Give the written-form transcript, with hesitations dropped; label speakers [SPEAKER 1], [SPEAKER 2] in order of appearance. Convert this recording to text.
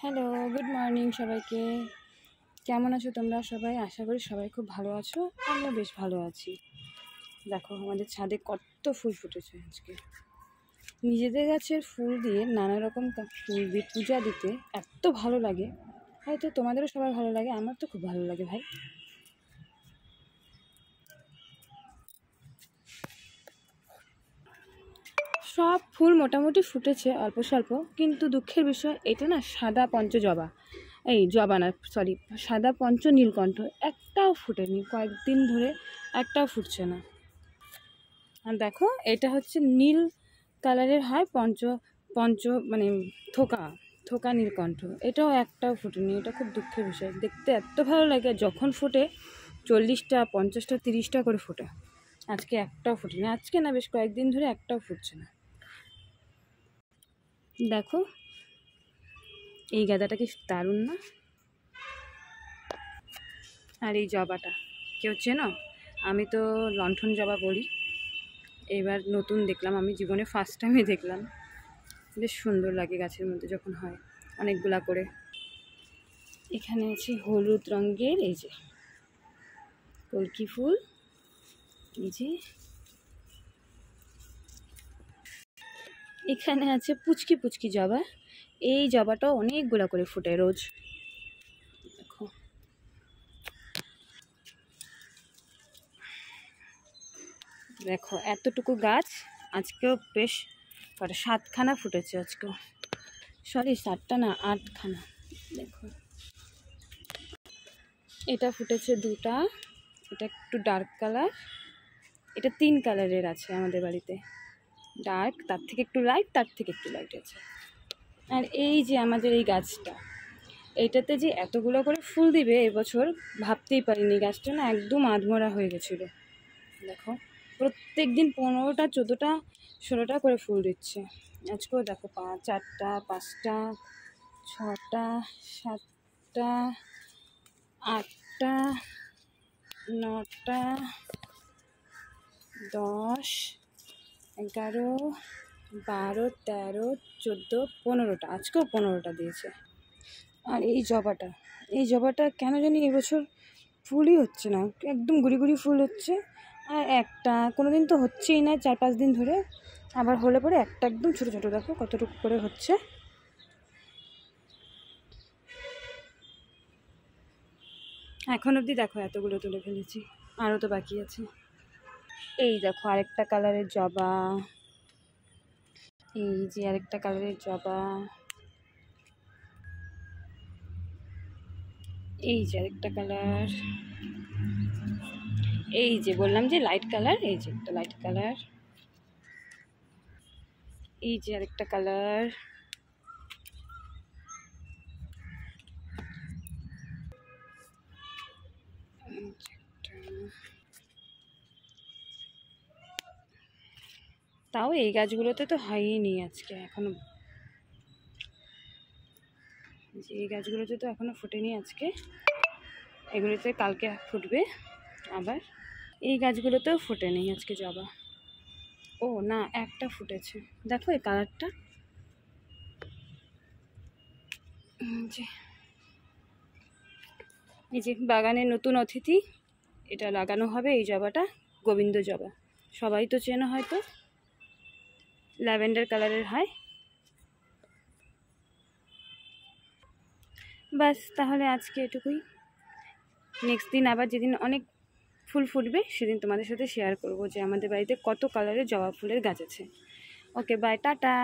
[SPEAKER 1] Hello, good morning সবাইকে। কেমন আছো তোমরা সবাই? আশা করি সবাই খুব ভালো আছো। আমিও বেশ ভালো আছি। দেখো আমাদের ছাদে কত ফুল ফুটেছে আজকে। নিজেদের গাছের ফুল দিয়ে নানা রকম ফুল দিয়ে পূজা দিতে এত ভালো লাগে। হয়তো তোমাদেরও সবার ভালো লাগে, আমার তো খুব ভালো লাগে ভাই। সব ফুল মোটামুটি ফুটেছে অল্প স্বল্প, কিন্তু দুঃখের বিষয় এটা না সাদা পঞ্চজবা, জবা না, সরি, সাদা পঞ্চ নীলকণ্ঠ একটাও ফুটেনি। কয়েকদিন ধরে একটাও ফুটছে না। আর দেখো এটা হচ্ছে নীল কালারের হয়, পঞ্চ পঞ্চ মানে থোকা থোকা নীলকণ্ঠ, এটাও একটাও ফুটেনি। এটা খুব দুঃখের বিষয়। দেখতে এত ভালো লাগে, যখন ফোটে 40টা 50টা 30টা করে ফোটে। আজকে একটাও ফুটেনি। আজকে না, বেশ কয়েকদিন ধরে একটাও ফুটছে না। দেখো এই গাঁদাটা কি দারুণ না? আর এই জবাটা কেউ চেনো? আমি তো লণ্ঠন জবা বলি, এবার নতুন দেখলাম, আমি জীবনে ফার্স্ট টাইমে দেখলাম। বেশ সুন্দর লাগে গাছের মধ্যে যখন হয় অনেকগুলা করে। এখানে আছে হলুদ রঙের এই যে কলকি ফুল, এই যে এখানে আছে পুচকি পুচকি জবা। এই জবাটাও অনেকগুলা করে ফুটে রোজ। দেখো দেখো এতটুকু গাছ আজকেও বেশ 7খানা ফুটেছে আজকেও। সরি 7টা না, 8খানা। দেখো এটা ফুটেছে 2টা, এটা একটু ডার্ক কালার, এটা 3 কালারের আছে আমাদের বাড়িতে। ডার্ক, তার থেকে একটু লাইট, তার থেকে একটু লাইট আছে। আর এই যে আমাদের এই গাছটা, এইটাতে যে এতগুলো করে ফুল দিবে এবছর ভাবতেই পারিনি। গাছটা না একদম আধমরা হয়ে গেছিলো। দেখো প্রত্যেক দিন 15টা 14টা 16টা করে ফুল দিচ্ছে। আজকেও দেখো 4টা 5টা 6টা 7টা 8টা 9টা 10 11 12 13 14 15টা, আজকেও 15টা দিয়েছে। আর এই জবাটা কেন জানি এবছর ফুলই হচ্ছে না, একদম গুড়ি গুড়ি ফুল হচ্ছে। আর একটা কোনো দিন তো হচ্ছেই না 4-5 দিন ধরে, আবার হলে পরে একটা একদম ছোটো ছোটো, দেখো কতটুকু করে হচ্ছে। এখন অবধি দেখো এতগুলো তুলে ফেলেছি, আরও তো বাকি আছে। এই দেখো আরেকটা কালারের জবা, এই যে আরেকটা কালারের জবা, এই যে আরেকটা কালার, এই যে বললাম যে লাইট কালার, এই যে একটা লাইট কালার, এই যে আরেকটা কালার, তাও এই গাছগুলোতে তো হয়নি আজকে এখনো, যে এই গাছগুলোতে তো এখনো ফোটেনি আজকে, এগুলোতে কালকে ফুটবে আবার। এই গাছগুলোতেও ফোটেনি আজকে জবা। ও না, একটা ফুটেছে, দেখো এই কালারটা। এই যে বাগানের নতুন অতিথি, এটা লাগানো হবে এই জবাটা, গোবিন্দ জবা, সবাই তো চেনো হয়তো, ল্যাভেন্ডার কালারের হয়। বাস তাহলে আজকে এটুকুই। নেক্সট দিন আবার যেদিন অনেক ফুল ফুটবে সেদিন তোমাদের সাথে শেয়ার করব যে আমাদের বাড়িতে কত কালারের জবা ফুলের গাছ আছে। ওকে, বাই, টাটা।